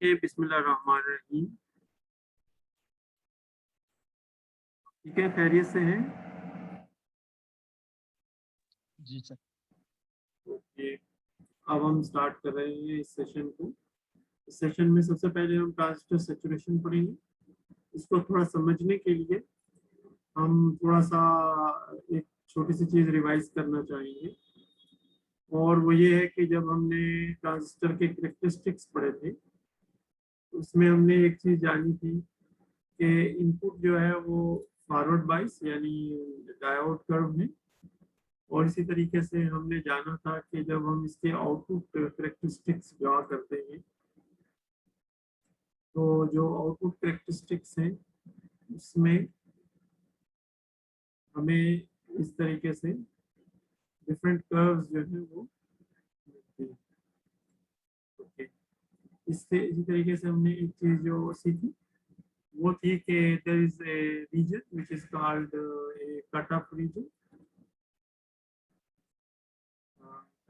बिस्मिल्लाहिर्रहमानिर्रहीम। ठीक है, खैरियत से हैं। जी सर। ओके, अब हम स्टार्ट कर रहे हैं इस सेशन को। इस सेशन में सबसे पहले हम ट्रांजिस्टर सैचुरेशन पढ़ेंगे। इसको थोड़ा समझने के लिए हम थोड़ा सा एक छोटी सी चीज़ रिवाइज करना चाहेंगे, और वो ये है कि जब हमने ट्रांजिस्टर के कैरेक्टरिस्टिक्स पढ़े थे, उसमें हमने एक चीज़ जानी थी कि इनपुट जो है वो फॉरवर्ड बाइस यानी डायोड कर्व में, और इसी तरीके से हमने जाना था कि जब हम इसके आउटपुट करेक्टरिस्टिक्स ड्रा करते हैं, तो जो आउटपुट करेक्टरिस्टिक्स हैं उसमें हमें इस तरीके से डिफरेंट कर्व्स जो है वो मिलती हैं। ओके, इससे इसी तरीके से हमने एक चीज़ जो सीखी वो थी कि there is a region which is called a cut off region.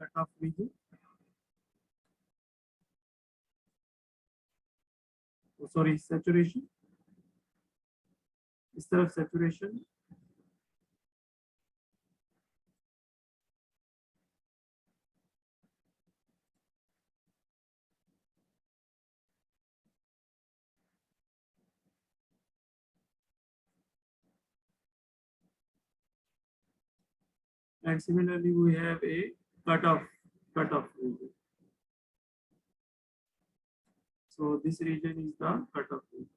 Cut off region, sorry saturation, इस तरफ saturation, and similarly we have a cut off region. So this region is the cut-off region.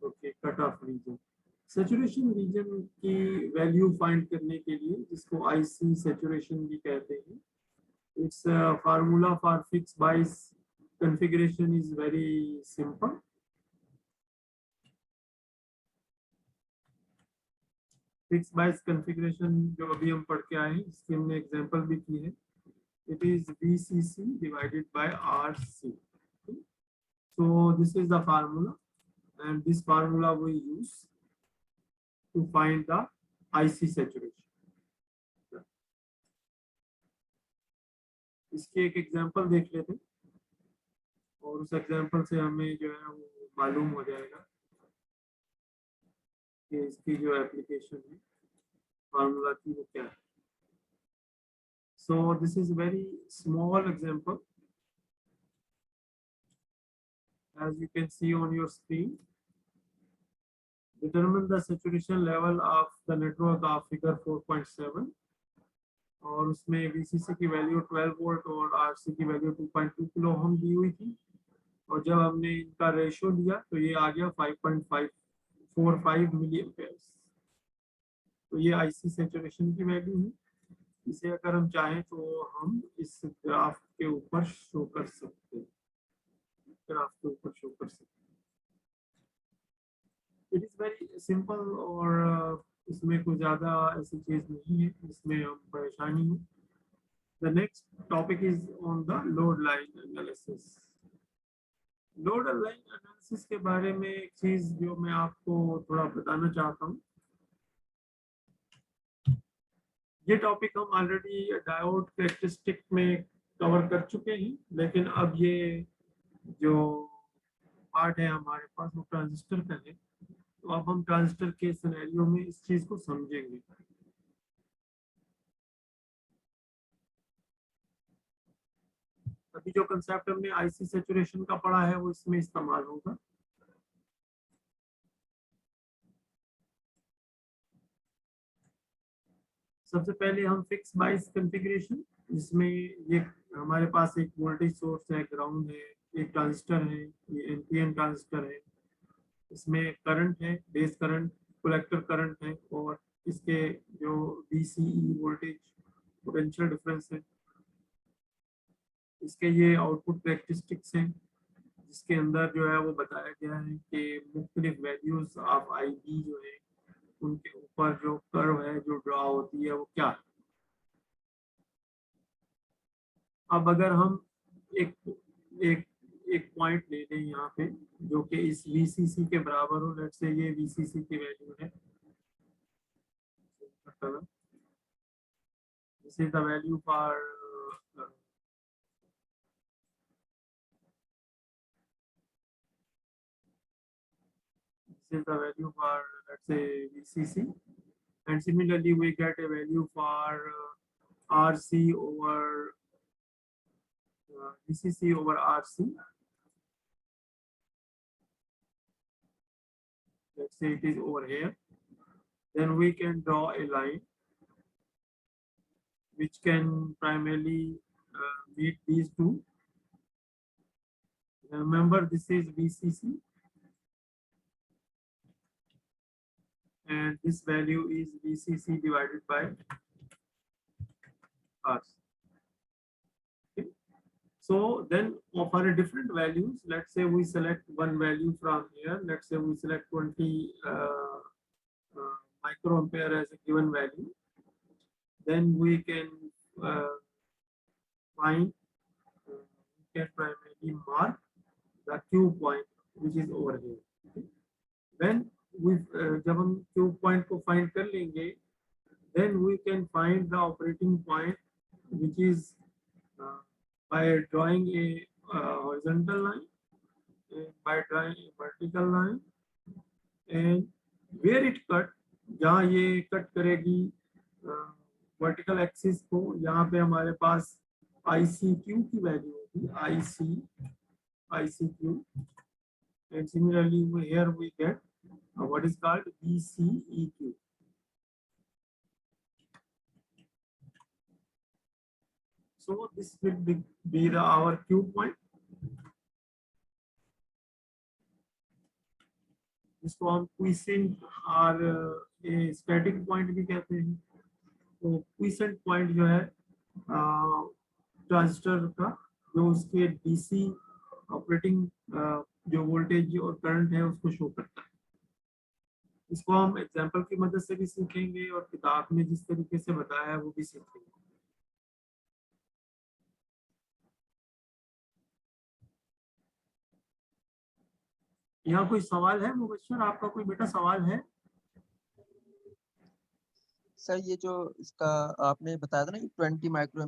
Okay, cut off region. Saturation region की value find करने के लिए, जिसको IC saturation भी कहते हैं, it's formula for fix bias configuration is very simple. Fix bias configuration जो अभी हम पढ़ के आए हैं, इसकी हमने एग्जांपल भी की है। It is VCC divided by RC. So this is the formula, and this formula we use to find the IC saturation. इसकी एक एग्जांपल देख लेते हैं, और उस एग्जांपल से हमें जो है वो मालूम हो जाएगा कि इसकी जो एप्लीकेशन है फार्मूला की वो क्या है। So this is very small example, as you can see on your screen. Determine the saturation level of the network of figure 4.7, और उसमें VCC की वैल्यू 12 वोल्ट और RC की वैल्यू 2.2 किलो ओम दी हुई थी, और जब हमने इनका रेशियो लिया तो ये आ गया 5.545 मिली एम्पेयर्स। तो ये आईसी सैचुरेशन की वैल्यू है। इसे अगर हम चाहें तो हम इस ग्राफ के ऊपर शो कर सकते हैं, ग्राफ के ऊपर शो कर सकते हैं। इट इज़ वेरी सिंपल, और इसमें कोई ज़्यादा ऐसी चीज़ नहीं है इसमें हम परेशानी हो। The next topic is on the load line analysis. Load line analysis के बारे में एक चीज़ जो मैं आपको थोड़ा बताना चाहता हूँ, ये टॉपिक हम ऑलरेडी डायोड कैरेक्टरिस्टिक में कवर कर चुके हैं, लेकिन अब ये जो पार्ट है हमारे पास वो ट्रांजिस्टर का है। तो अब हम ट्रांजिस्टर के सिनेरियो में इस चीज को समझेंगे। अभी जो कंसेप्ट हमने आईसी सैचुरेशन का पढ़ा है वो इसमें इस्तेमाल होगा। सबसे पहले हम फिक्स बाइस कॉन्फ़िगरेशन, जिसमें ये हमारे पास एक वोल्टेज सोर्स है, ग्राउंड है, एक ट्रांजिस्टर है, ये एनपीएन ट्रांजिस्टर है, इसमें करंट है, बेस करंट, कलेक्टर करंट है, और इसके जो VCE वोल्टेज पोटेंशियल डिफरेंस है, इसके ये आउटपुट कैरेक्टरिस्टिक्स हैं, जिसके अंदर जो है वो बताया गया है कि मुख्तलिफ वैल्यूज ऑफ IB जो है उनके ऊपर जो कर्व है जो ड्रा होती है वो क्या है। अब अगर हम एक एक एक पॉइंट ले लें यहाँ पे जो कि इस VCC के बराबर हो। लेट्स से ये VCC की वैल्यू है, this is the value for this is the value for, let's say, VCC, and similarly we get a value for RC over VCC over RC. Let's say it is over here. Then we can draw a line which can primarily meet these two. Remember, this is VCC and this value is VCC divided by RC. Okay. So then for a different values, let's say we select one value from here. Let's say we select 20 microampere as a given value. Then we can find, we can primarily mark the Q point which is over here. Okay. When we जब हम Q point को find कर लेंगे, then we can find the operating point which is by drawing a horizontal line, by drawing a vertical line, and where it cut, जहाँ ये cut करेगी vertical axis को, यहाँ पे हमारे पास ICQ की वैल्यू होगी, ICQ, and similarly here we get what is called BCEQ. So this will be our Q point. इसको हम क्विसेंट और स्टैटिक पॉइंट भी कहते हैं। तो क्विसेंट पॉइंट जो है ट्रांजिस्टर का, जो उसके DC ऑपरेटिंग जो वोल्टेज और करंट है उसको शो करता है। इसको हम एग्जांपल की मदद से भी सीखेंगे और किताब में जिस तरीके से बताया है वो भी सीखेंगे। यहाँ कोई सवाल है मुबश्शिर, आपका कोई बेटा सवाल है? सर ये जो इसका आपने बताया था ना कि 20 माइक्रो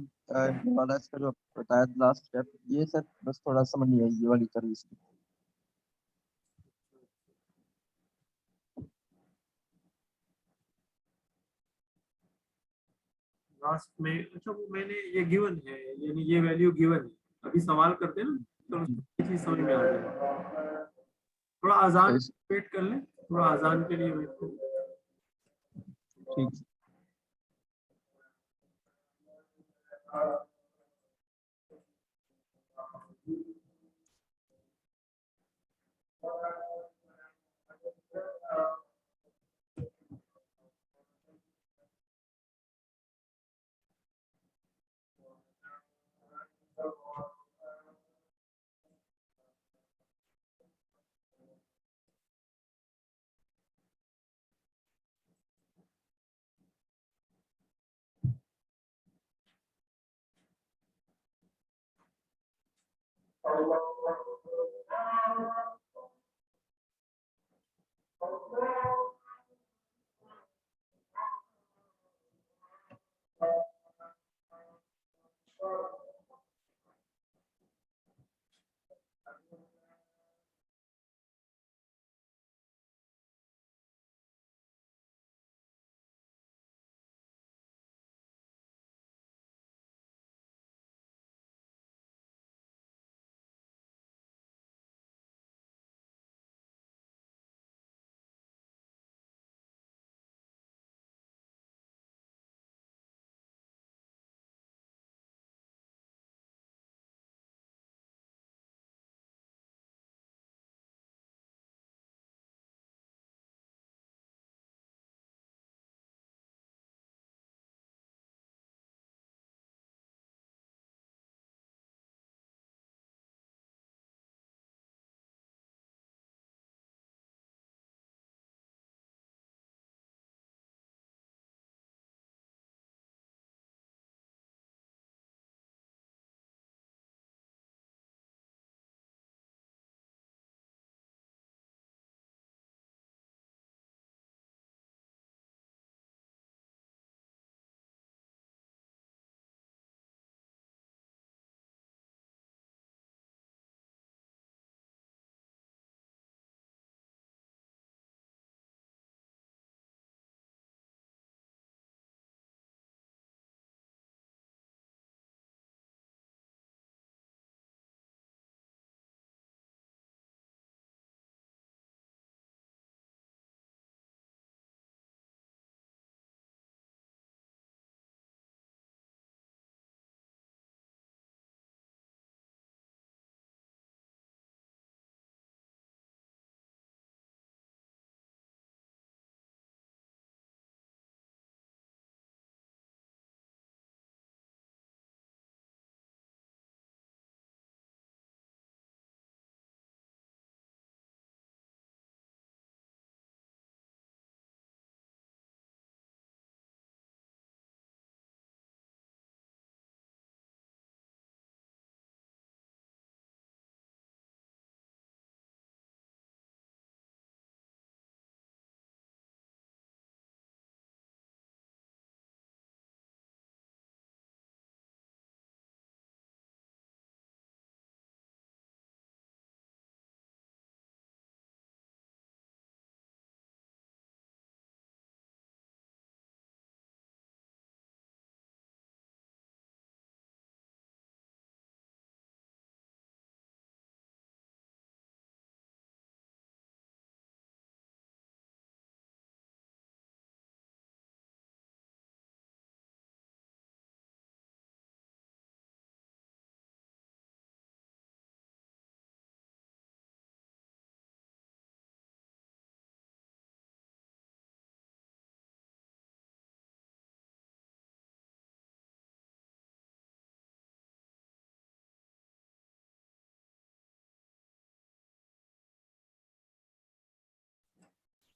वाला, इसका जो बताया लास्ट स्टेप, ये सर बस थोड़ा समझ नहीं आई ये वाली सर्विस। लास्ट में, अच्छा वो मैंने ये गिवन है, यानी ये वैल्यू गिवन है, अभी सवाल करते हैं ना तो चीज समझ में आ जाएगी। थोड़ा आजान वेट कर लें, थोड़ा आजान के लिए वेट कर लें। ठीक।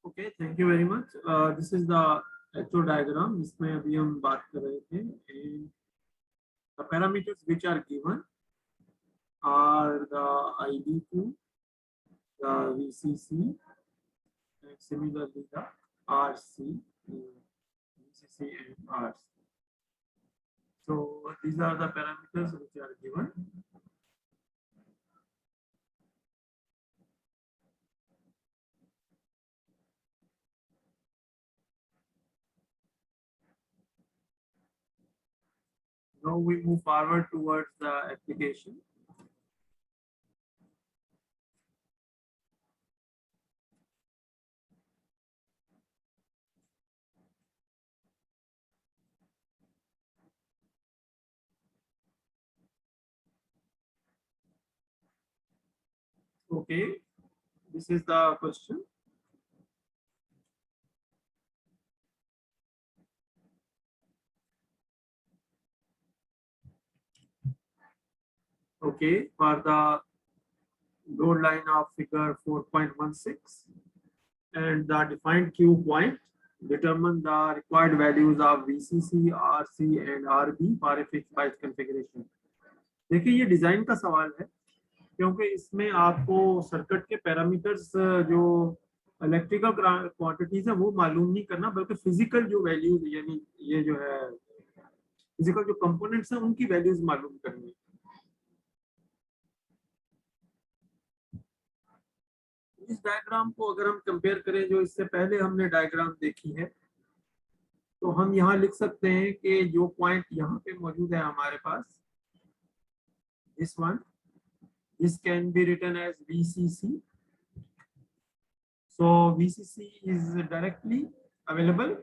Okay, thank you very much. This is the actual diagram जिसमें अभी हम बात कर रहे थे। The parameters which are given are the IDQ, the VCC, and similarly the RC, VCC and RC. So these are the parameters which are given. Now we move forward towards the application. Okay, this is the question. Okay, for the load line of figure 4.16 and the defined Q point, determine the required values of VCC, RC and RB for a fixed price configuration. देखिए ये design का सवाल है क्योंकि इसमें आपको circuit के parameters जो इलेक्ट्रिकल क्वांटिटीज है वो मालूम नहीं करना, बल्कि फिजिकल जो वैल्यूज यानी ये जो है फिजिकल जो कंपोनेंट्स हैं उनकी वैल्यूज मालूम करनी है। इस डायग्राम को अगर हम कंपेयर करें जो इससे पहले हमने डायग्राम देखी है, तो हम यहाँ लिख सकते हैं कि जो पॉइंट यहाँ पे मौजूद है हमारे पास, this one, this can be written as VCC. So VCC is directly available,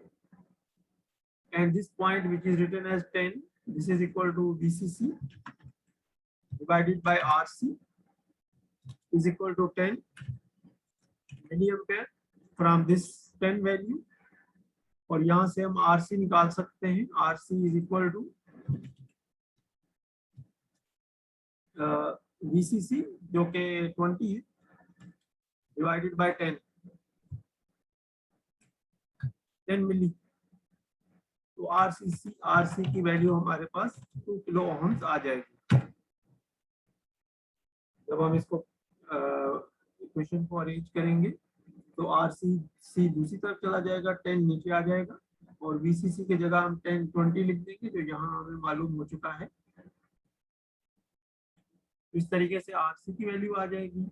and this point which is written as 10, this is equal to VCC divided by RC is equal to 10 milliampere from this 10 value, और यहाँ से हम RC निकाल सकते हैं। RC is equal to VCC जो कि 20 है divided by 10 मिली, तो RC की वैल्यू हमारे पास 2 किलो ओम्स आ जाएगी। जब हम इसको इक्वेशन को अरेंज करेंगे तो RC दूसरी तरफ चला जाएगा, 10 नीचे आ जाएगा, और VCC के जगह हम 20 लिख देंगे जो यहाँ हमें मालूम हो चुका है। इस तरीके से RC की वैल्यू आ जाएगी,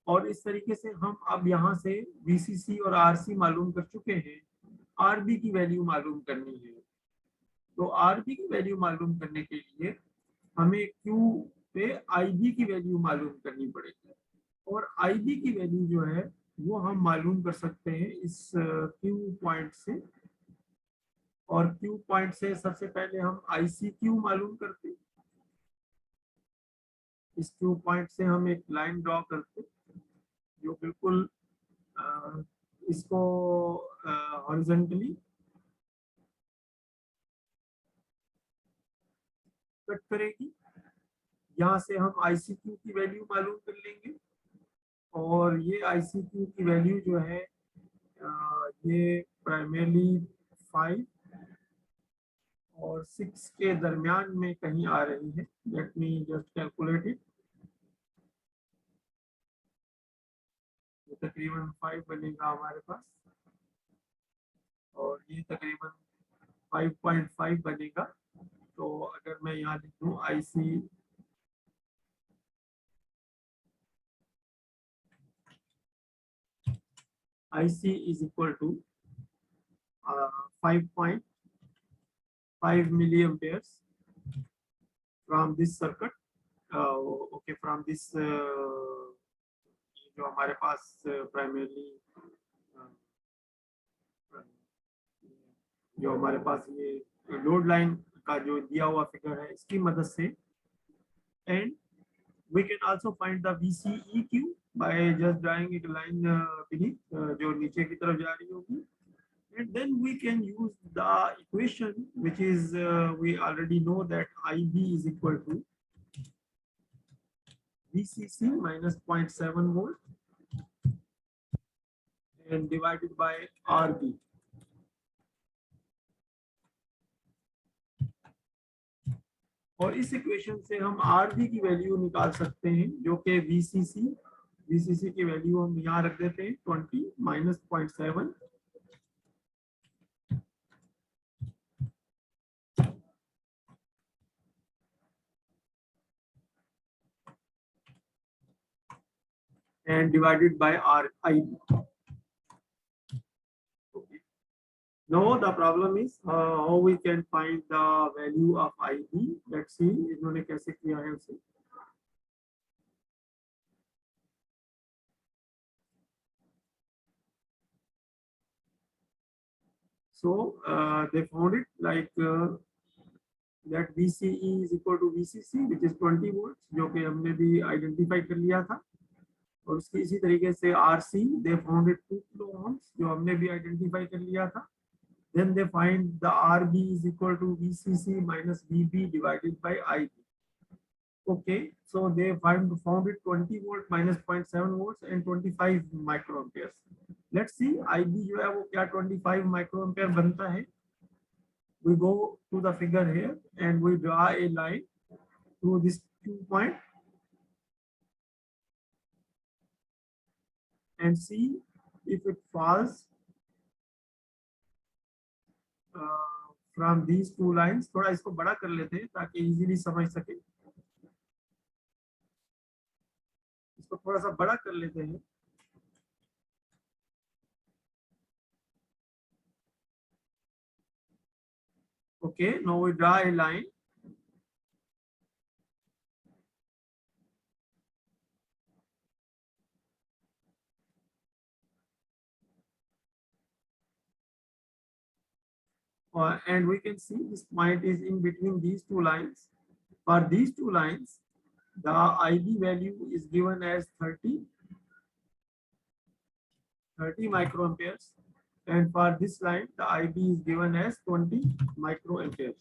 और इस तरीके से हम अब यहाँ से VCC और RC मालूम कर चुके हैं, RB की वैल्यू मालूम करनी है। तो RB की वैल्यू मालूम करने के लिए हमें Q पे IB की वैल्यू मालूम करनी पड़ेगी, और IB की वैल्यू जो है वो हम मालूम कर सकते हैं इस Q पॉइंट से, और Q पॉइंट से सबसे पहले हम ICQ मालूम करते हैं। इस Q पॉइंट से हम एक लाइन ड्रॉ करते हैं जो बिल्कुल इसको हॉरिजॉन्टली कट करेगी। यहाँ से हम ICQ की वैल्यू मालूम कर लेंगे, और ये ICQ की वैल्यू जो है ये प्राइमरली 5 और 6 के दरमियान में कहीं आ रही है। Let me just calculate it. तकरीबन 5 बनेगा हमारे पास, और ये तकरीबन 5.5 बनेगा। तो अगर मैं यहाँ लिख दूँ IC is equal to 5.5 milliamperes from this circuit, okay, from this जो हमारे पास प्राइमरली जो हमारे पास ये लोड लाइन का जो दिया हुआ फिगर है इसकी मदद से, and we can also find the VCEQ by just drawing a line beneath जो नीचे की तरफ जा रही होगी, and then we can use the equation which is we already know that IB is equal to VCC minus 0.7 volt and divided by RB. और इस equation से हम RB की वैल्यू निकाल सकते हैं जो कि VCC की वैल्यू हम यहाँ रख देते हैं 20 minus 0.7 and divided by RIB. Okay. Now the problem is how we can find the value of IB. Let's see इन्होंने कैसे किया है उसे. So they found it like that VCE is equal to VCC which is 20 volts जो कि हमने भी identify कर लिया था. और उसकी इसी तरीके से RC they found it 2 kilo ohms जो हमने भी आइडेंटिफाई कर लिया था. Then they find the RB is equal to VCC minus VB divided by IB. Okay, so they found it 20 volt minus 0.7 volts and 25 microamperes. Let's see IB जो है वो क्या 25 microampere बनता है. We go to the figure here and we draw a line through this 2 point and see if it falls from these 2 lines. थोड़ा इसको बड़ा कर लेते हैं ताकि इजीली समझ सके. इसको थोड़ा सा बड़ा कर लेते हैं. Okay, now we draw a line. And we can see this point is in between these 2 lines. For these 2 lines, the IB value is given as 30 microamperes, and for this line the IB is given as 20 microamperes.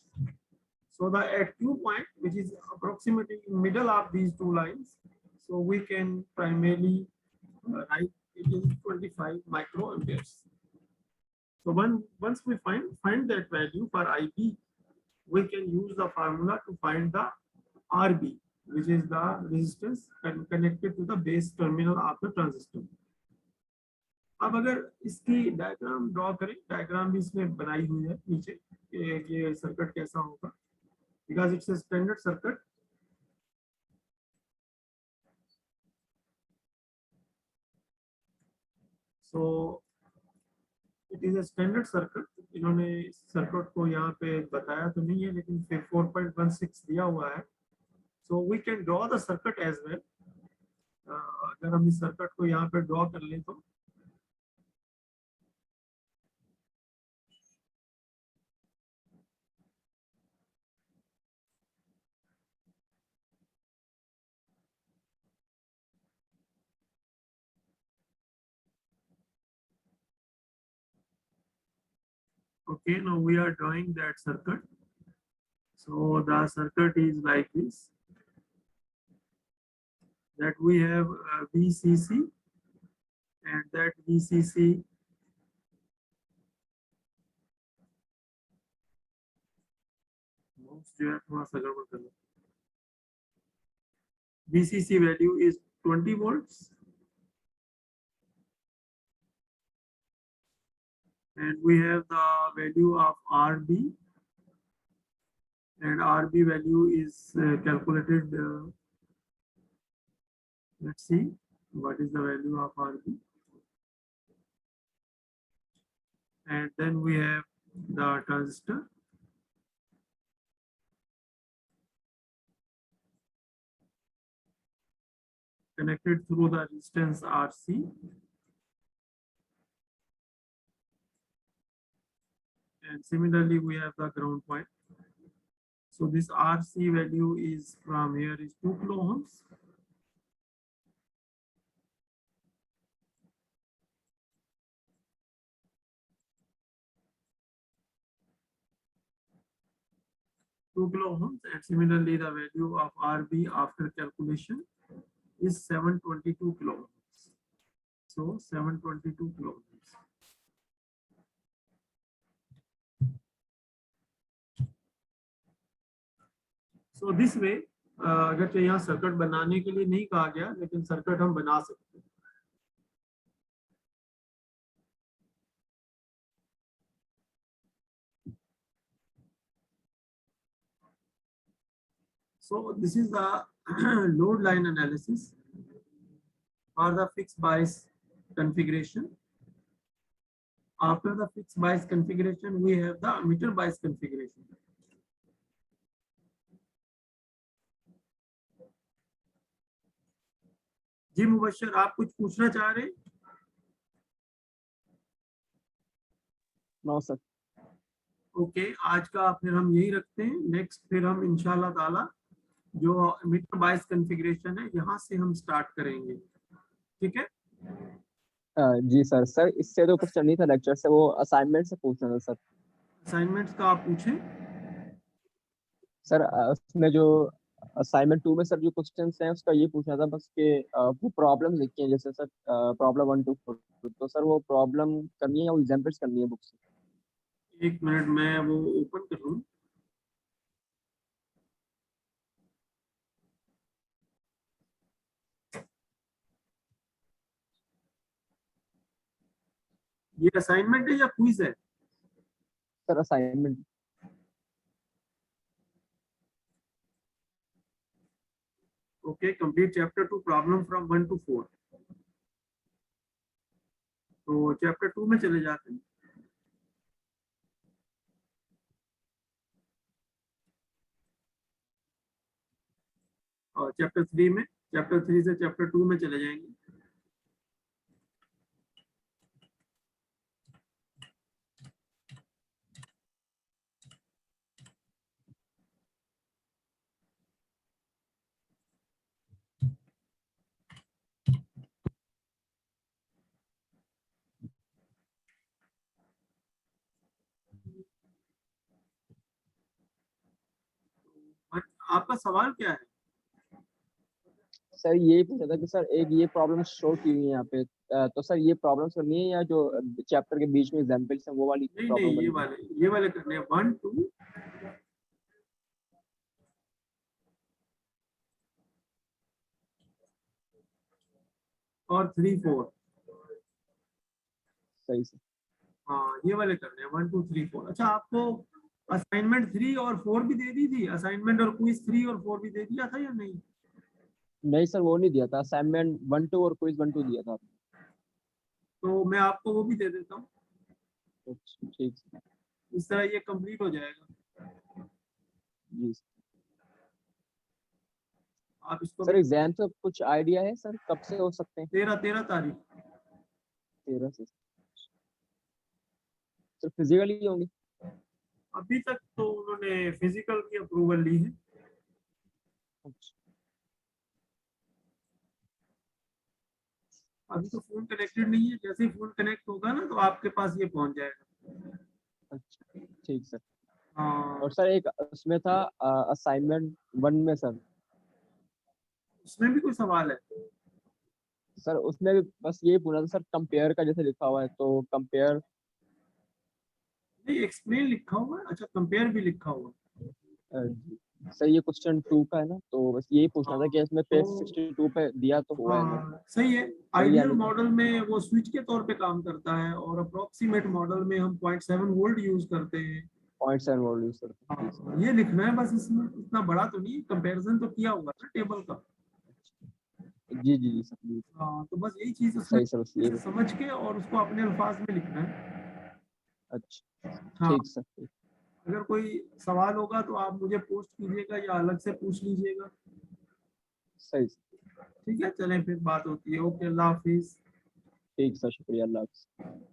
So the at Q point, which is approximately in middle of these 2 lines, so we can primarily write it is 25 microamperes. So once we find that value for IB, we can use the formula to find the RB, which is the resistance connected to the base terminal of the transistor. अब अगर इसकी diagram draw करें, diagram भी इसमें बनाई हुई है नीचे ये सर्किट कैसा होगा, because it's a standard circuit. So it is a standard circuit. इन्होंने सर्किट को यहाँ पे बताया तो नहीं है लेकिन फिर 4.16 दिया हुआ है. So we can draw the circuit as well. अगर हम इस सर्किट को यहाँ पे ड्रॉ कर लें तो okay, now we are drawing that circuit. So the circuit is like this, that we have VCC and that VCC VCC value is 20 volts and we have the value of RB, and RB value is calculated. Let's see what is the value of RB, and then we have the transistor. Connected through the resistance RC, and similarly we have the ground point. So this RC value is from here is 2 kilo ohms. And similarly the value of RB after calculation is 722 kilo ohms. So 722 kilo ohms. So this way अगर तो यहाँ circuit बनाने के लिए नहीं कहा गया, लेकिन सर्किट हम बना सकते हैं। So this is the load line analysis for the fixed bias configuration. After the fixed bias configuration, we have the emitter bias configuration. जी मुबशर, आप कुछ पूछना चाह रहे हैं? No sir. ओके, आज का फिर हम यही रखते हैं। नेक्स्ट फिर हम इंशाल्लाह ताला जो emitter bias configuration है यहाँ से हम स्टार्ट करेंगे, ठीक है? जी सर। सर इससे तो क्वेश्चन नहीं था लेक्चर से, वो असाइनमेंट से पूछना था सर। असाइनमेंट्स का आप पूछें। सर उसमें जो असाइनमेंट 2 में सर जो क्वेश्चंस हैं उसका ये पूछना था बस कि वो प्रॉब्लम्स लिखी हैं जैसे सर प्रॉब्लम 1 to 4, तो सर वो प्रॉब्लम करनी है या वो एग्जाम्पल्स करनी है बुक से? एक मिनट मैं वो ओपन कर लूं। ये असाइनमेंट है या क्विज है? Sir assignment. Okay, complete chapter 2 problem from 1 to 4। तो चैप्टर 2 में चले जाते हैं। और चैप्टर 3 में, चैप्टर 3 से चैप्टर 2 में चले जाएंगे। आपका सवाल क्या है? सर यही पूछा था कि सर एक ये प्रॉब्लम शो की हुई है यहाँ पे, तो सर ये प्रॉब्लम्स करनी है या जो चैप्टर के बीच में एग्जांपल्स हैं वो वाली नहीं प्रॉब्लम नहीं, करनी ये वाले करने हैं 1 2 और 3 4। सही से? हाँ, ये वाले करने हैं 1 2 3 4। अच्छा, आपको असाइनमेंट 3 और 4 भी दे दी थी? असाइनमेंट और क्विज 3 और 4 भी दे दिया था या नहीं? नहीं सर वो नहीं दिया था, असाइनमेंट 1 2 और क्विज 1 2 दिया था। तो मैं आपको वो भी दे देता हूँ। अच्छा, ठीक है इस तरह ये कंप्लीट हो जाएगा। जी। आप इसको सर भी एग्जाम से कुछ आइडिया है सर कब से हो सकते हैं? 13 तारीख। 13 से। सर फिजिकली होंगे? अभी तक तो उन्होंने फिजिकल की अप्रूवल ली है। अच्छा। अभी तो फोन कनेक्टेड नहीं है, जैसे ही फोन कनेक्ट होगा ना तो आपके पास ये पहुंच जाएगा। अच्छा ठीक सर। हाँ, और सर एक उसमें था असाइनमेंट 1 में सर, उसमें भी कोई सवाल है? सर उसमें भी बस ये पूछा था सर, कंपेयर का जैसे लिखा हुआ है तो कंपेयर। नहीं, एक्सप्लेन लिखा हुआ है। अच्छा, कंपेयर भी लिखा हुआ है। सर ये क्वेश्चन 2 का है ना, तो बस यही पूछना था हाँ, कि इसमें पेज तो 62 पे दिया तो हुआ है ना, हाँ सही है। सही है आइडियल नहीं? मॉडल में वो स्विच के तौर पे काम करता है, और अप्रोक्सीमेट मॉडल में हम 0.7 वोल्ट यूज करते हैं। 0.7 वॉल्यूम सर। जी सर। हाँ, ये लिखना है बस। इसमें इतना बड़ा तो नहीं, कंपैरिजन तो किया हुआ है टेबल का। जी जी जी सर जी। हाँ, तो बस यही चीज उसमें सही सर बस ये। समझ के और उसको अपने अल्फाज में लिखना है। अच्छा हाँ, ठीक सर। अगर कोई सवाल होगा तो आप मुझे पोस्ट कीजिएगा या अलग से पूछ लीजिएगा। सही सर। ठीक है, चलें फिर बात होती है। ओके, अल्लाह हाफिज। ठीक सर, शुक्रिया, अल्लाह हाफ़िज़।